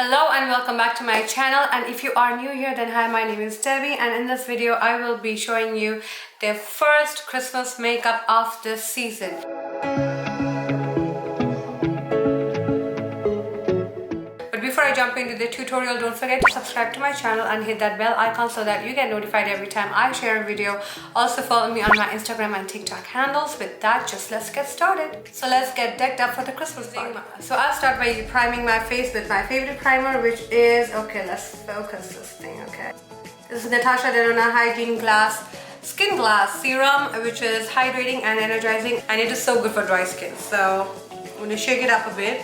Hello and welcome back to my channel, and if you are new here then hi, my name is Debbie, and in this video I will be showing you the first Christmas makeup of this season. But before I jump into the tutorial, don't forget to subscribe to my channel and hit that bell icon so that you get notified every time I share a video. Also follow me on my Instagram and TikTok handles. With that, just let's get started. So let's get decked up for the Christmas party. So I'll start by priming my face with my favorite primer, which is, okay, let's focus this thing, okay. This is Natasha Denona Hygiene Skin Glass Serum, which is hydrating and energizing, and it is so good for dry skin. So I'm going to shake it up a bit.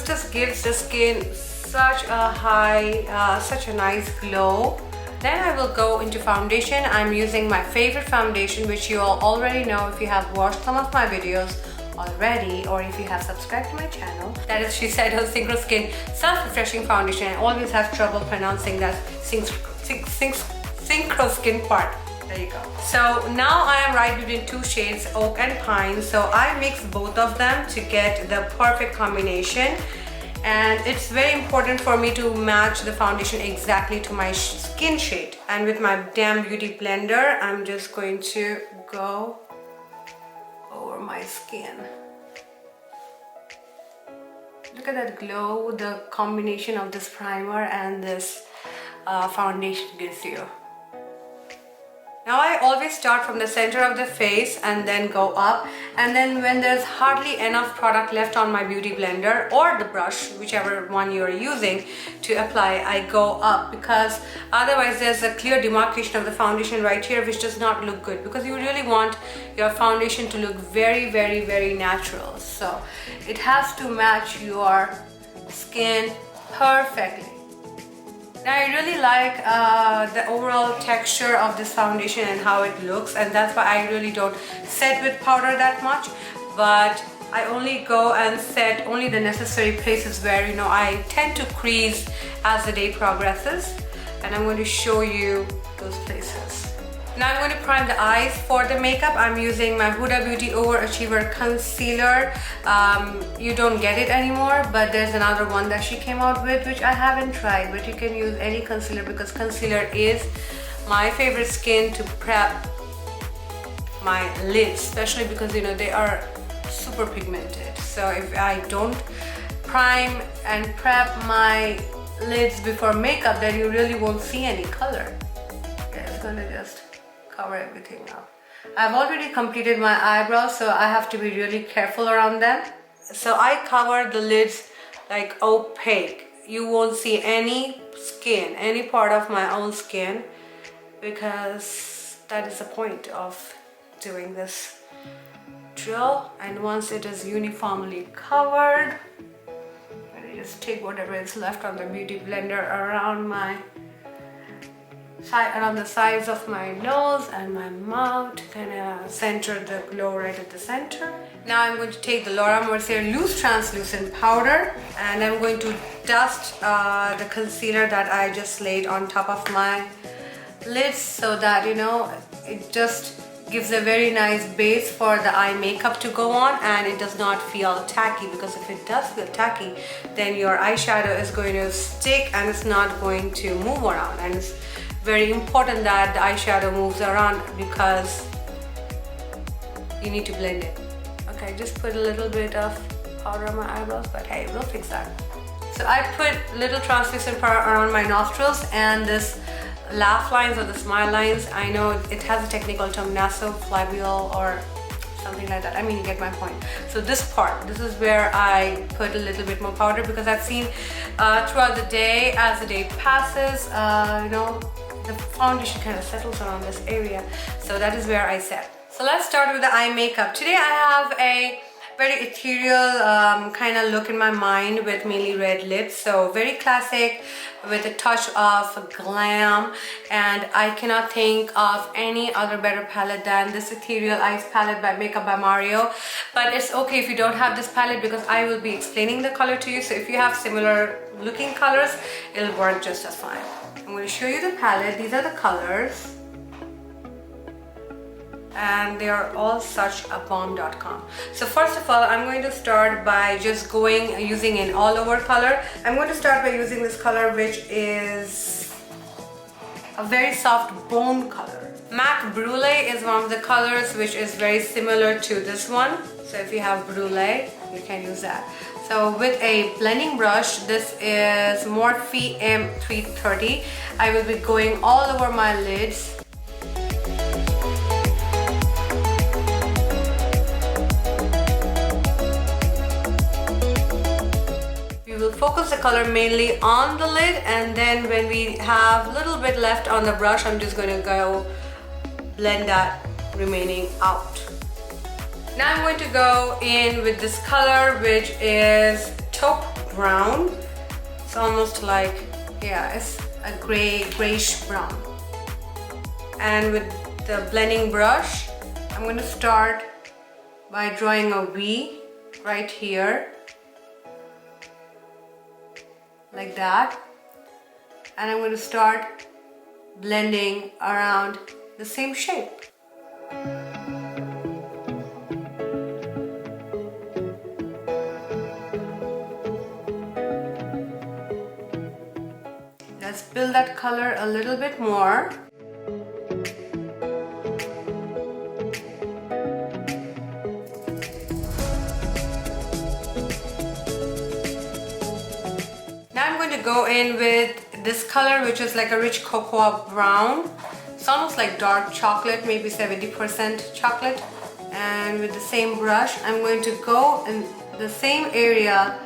This gives the skin such a nice glow. Then I will go into foundation. I'm using my favorite foundation, which you all already know if you have watched some of my videos already, or if you have subscribed to my channel. That is Shiseido Synchroskin Self-Refreshing Foundation. I always have trouble pronouncing that Synchroskin part. There you go. So now I am right between two shades, Oak and Pine. So I mix both of them to get the perfect combination. And it's very important for me to match the foundation exactly to my skin shade. And with my damn beauty blender, I'm just going to go over my skin. Look at that glow the combination of this primer and this foundation gives you. Now I always start from the center of the face and then go up, and then when there's hardly enough product left on my beauty blender or the brush, whichever one you're using to apply, I go up, because otherwise there's a clear demarcation of the foundation right here, which does not look good, because you really want your foundation to look very, very, very natural. So it has to match your skin perfectly. Now I really like the overall texture of this foundation and how it looks, and that's why I really don't set with powder that much, but I only go and set only the necessary places where, you know, I tend to crease as the day progresses, and I'm going to show you those places. Now I'm going to prime the eyes for the makeup. I'm using my Huda Beauty Overachiever Concealer. You don't get it anymore, but there's another one that she came out with, which I haven't tried, but you can use any concealer, because concealer is my favorite skin to prep my lids, especially because, you know, they are super pigmented. So if I don't prime and prep my lids before makeup, then you really won't see any color. Yeah, it's gonna just cover everything up. I've already completed my eyebrows, so I have to be really careful around them. So I cover the lids like opaque. You won't see any skin, any part of my own skin, because that is the point of doing this drill. And once it is uniformly covered, I just take whatever is left on the beauty blender around the sides of my nose and my mouth to kind of center the glow right at the center. Now I'm going to take the Laura Mercier Loose Translucent Powder, and I'm going to dust the concealer that I just laid on top of my lids, so that, you know, it just gives a very nice base for the eye makeup to go on, and it does not feel tacky, because if it does feel tacky, then your eyeshadow is going to stick and it's not going to move around. And it's very important that the eyeshadow moves around, because you need to blend it. Okay, just put a little bit of powder on my eyebrows, but hey, we'll fix that. So I put little translucent powder around my nostrils and this laugh lines or the smile lines. I know it has a technical term, nasopharyngeal or something like that. I mean, you get my point. So this part, this is where I put a little bit more powder, because I've seen throughout the day, as the day passes, you know, the foundation kind of settles around this area. So that is where I set. So let's start with the eye makeup. Today I have a very ethereal kind of look in my mind with mainly red lips. So very classic with a touch of glam, and I cannot think of any other better palette than this Ethereal Eyes palette by Makeup by Mario. But it's okay if you don't have this palette, because I will be explaining the color to you. So if you have similar looking colors, it'll work just as fine. I'm going to show you the palette. These are the colors. and they are all such a bomb.com. So first of all, I'm going to start by just using an all over color. I'm going to start by using this color, which is a very soft bone color. Mac Brulee is one of the colors which is very similar to this one. So if you have Brulee, you can use that. So with a blending brush, this is Morphe M330. I will be going all over my lids. We will focus the color mainly on the lid, and then when we have a little bit left on the brush, I'm just going to go blend that remaining out. Now I'm going to go in with this color, which is taupe brown. It's almost like, yeah, it's a grayish brown. And with the blending brush, I'm going to start by drawing a V right here, like that. And I'm going to start blending around the same shape. Let's build that color a little bit more. Now I'm going to go in with this color, which is like a rich cocoa brown. It's almost like dark chocolate, maybe 70% chocolate. And with the same brush, I'm going to go in the same area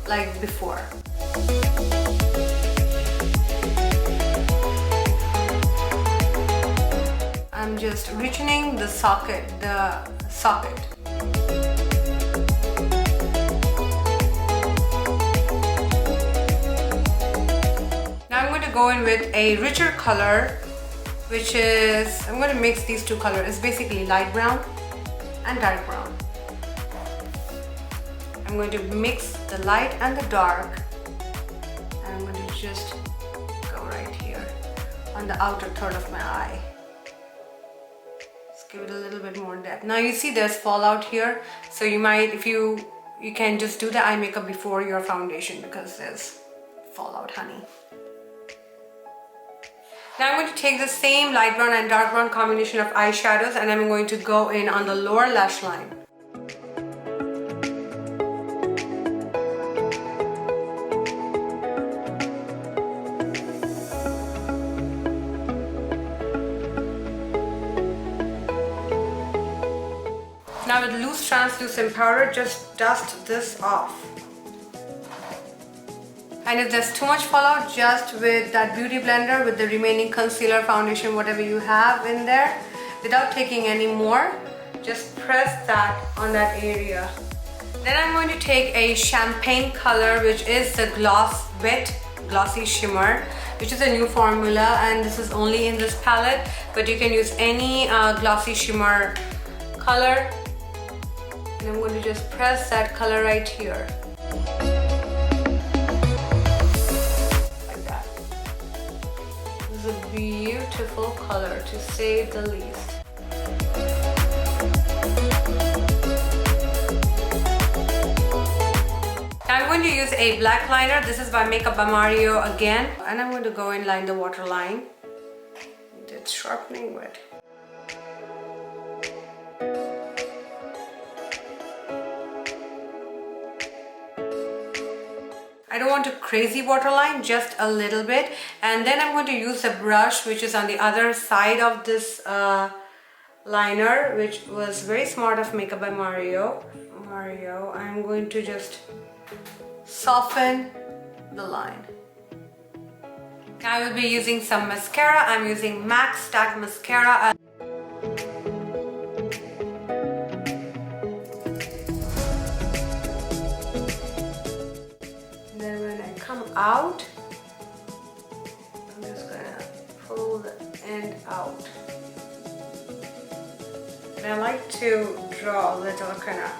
like before. I'm just richening the socket. Now I'm going to go in with a richer color, which is, I'm going to mix these two colors. It's basically light brown and dark brown. I'm going to mix the light and the dark, and I'm going to just go right here on the outer third of my eye. Give it a little bit more depth. Now you see there's fallout here, so you might, if you can just do the eye makeup before your foundation, because there's fallout, honey. Now I'm going to take the same light brown and dark brown combination of eyeshadows, and I'm going to go in on the lower lash line. Now with loose translucent powder, just dust this off. And if there's too much fallout, just with that beauty blender, with the remaining concealer, foundation, whatever you have in there, without taking any more, just press that on that area. Then I'm going to take a champagne color, which is the Wet Glossy Shimmer, which is a new formula, and this is only in this palette, but you can use any glossy shimmer color. And I'm going to just press that color right here. Like that. This is a beautiful color, to say the least. Now I'm going to use a black liner. This is by Makeup by Mario again. And I'm going to go and line the waterline. It's sharpening wet. I don't want a crazy waterline, just a little bit. And then I'm going to use the brush, which is on the other side of this liner, which was very smart of Makeup by Mario. I'm going to just soften the line. Now I will be using some mascara. I'm using MAC Stack Mascara. Out. I'm just gonna pull the end out. And I like to draw a little kind of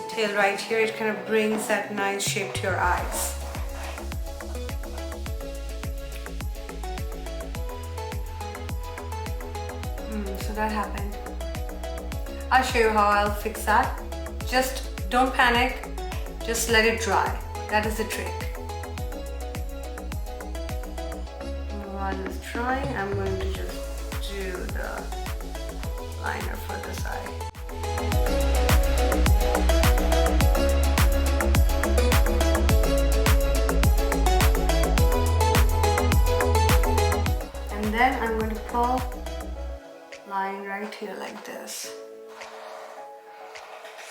tail right here. It kind of brings that nice shape to your eyes. So so that happened. I'll show you how I'll fix that. Just don't panic, just let it dry. That is the trick. While it's drying, I'm going to just do the liner for this eye. And then I'm going to pull line right here like this.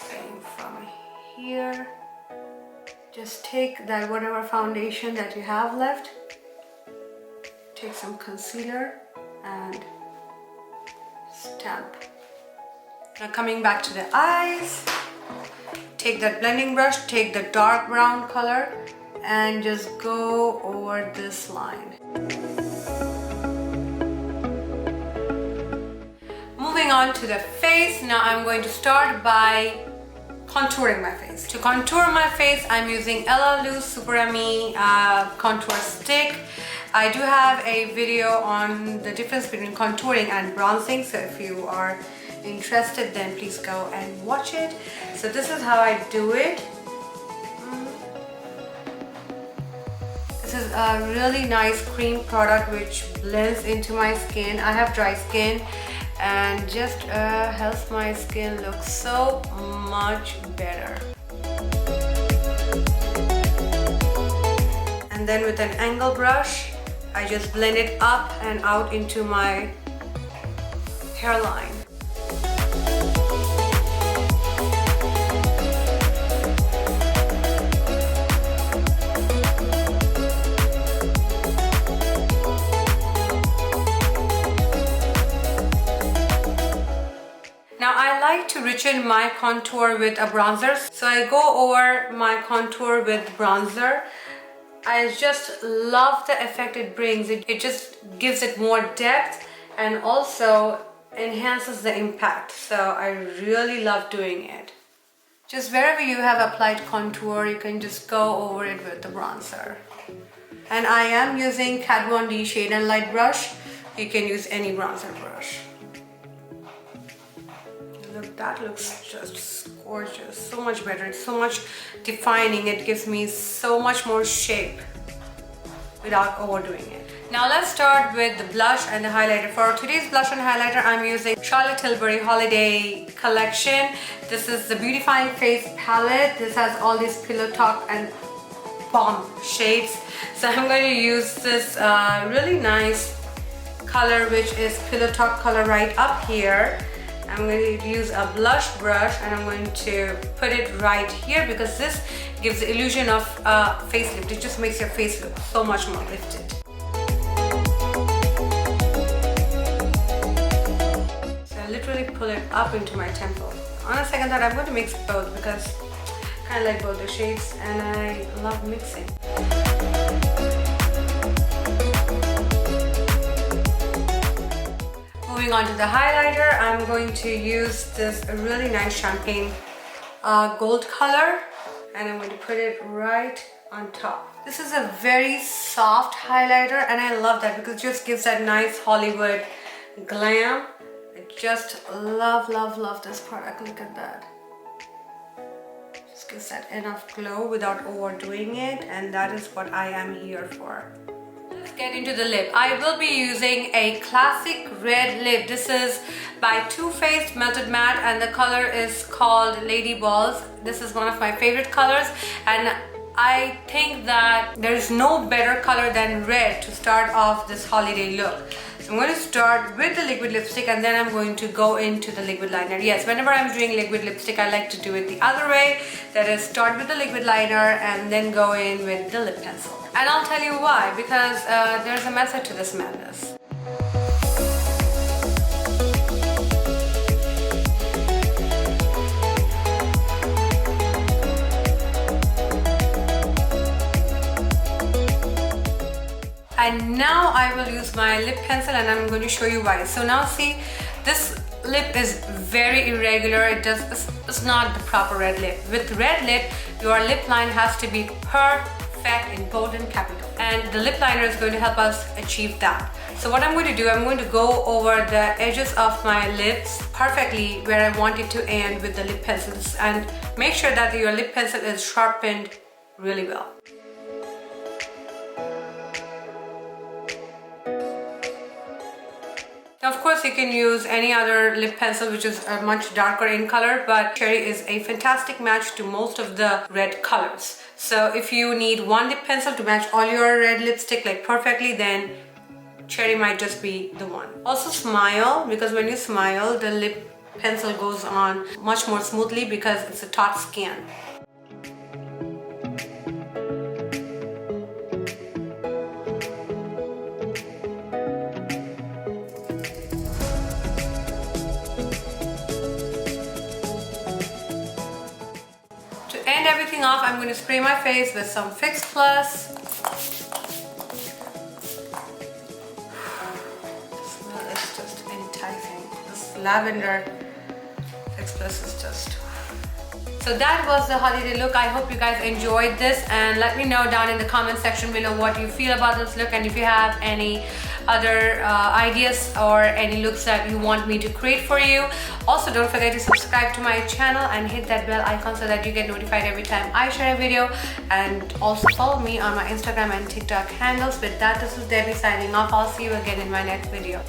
Same from here. Just take that whatever foundation that you have left, take some concealer and stamp. Now coming back to the eyes, take that blending brush, take the dark brown color and just go over this line. Moving on to the face, now I'm going to start by contouring my face. To contour my face, I'm using Ella Loose Super Yummy contour stick. I do have a video on the difference between contouring and bronzing, so if you are interested then please go and watch it. So this is how I do it. This is a really nice cream product which blends into my skin. I have dry skin and just helps my skin look so much better. And then with an angle brush, I just blend it up and out into my hairline. Now I like to richen my contour with a bronzer, so I go over my contour with bronzer. I just love the effect it brings. It just gives it more depth and also enhances the impact. So I really love doing it. Just wherever you have applied contour, you can just go over it with the bronzer. And I am using Kat Von D Shade and Light brush. You can use any bronzer brush. Look, that looks just gorgeous, so much better. It's so much defining. It gives me so much more shape without overdoing it. Now let's start with the blush and the highlighter. For today's blush and highlighter, I'm using Charlotte Tilbury Holiday Collection. This is the Beautifying Face palette. This has all these Pillow Talk and Bomb shades. So I'm going to use this really nice color, which is Pillow Talk color right up here. I'm going to use a blush brush and I'm going to put it right here because this gives the illusion of facelift. It just makes your face look so much more lifted. So I literally pull it up into my temple. On a second thought, I'm going to mix both because I kind of like both the shades and I love mixing. Moving on to the highlighter, I'm going to use this really nice champagne gold color and I'm going to put it right on top. This is a very soft highlighter and I love that because it just gives that nice Hollywood glam. I just love this product. Look at that. Just gives that enough glow without overdoing it, and that is what I am here for. Let's get into the lip. I will be using a classic red lip. This is by Too Faced Melted Matte and the color is called Lady Balls. This is one of my favorite colors and I think that there is no better color than red to start off this holiday look. So I'm going to start with the liquid lipstick and then I'm going to go into the liquid liner. Yes, whenever I'm doing liquid lipstick, I like to do it the other way. That is, start with the liquid liner and then go in with the lip pencil. And I'll tell you why, because there's a method to this madness. And now I will use my lip pencil and I'm going to show you why. So now see, this lip is very irregular. It's not the proper red lip. With red lip, your lip line has to be perfect. perfect in bold and capital. And the lip liner is going to help us achieve that. So what I'm going to do, I'm going to go over the edges of my lips perfectly where I want it to end with the lip pencils, and make sure that your lip pencil is sharpened really well. Now, of course, you can use any other lip pencil which is much darker in color, but Cherry is a fantastic match to most of the red colors. So if you need one lip pencil to match all your red lipstick like perfectly, then Cherry might just be the one. Also smile, because when you smile, the lip pencil goes on much more smoothly because it's a taut skin. To end everything off, I'm going to spray my face with some Fix Plus. Lavender Fix Plus is just... So that was the holiday look. I hope you guys enjoyed this, and let me know down in the comment section below what you feel about this look, and if you have any other ideas or any looks that you want me to create for you. Also, don't forget to subscribe to my channel and hit that bell icon so that you get notified every time I share a video, and also follow me on my Instagram and TikTok handles. With that, this is Debbie signing off. I'll see you again in my next video.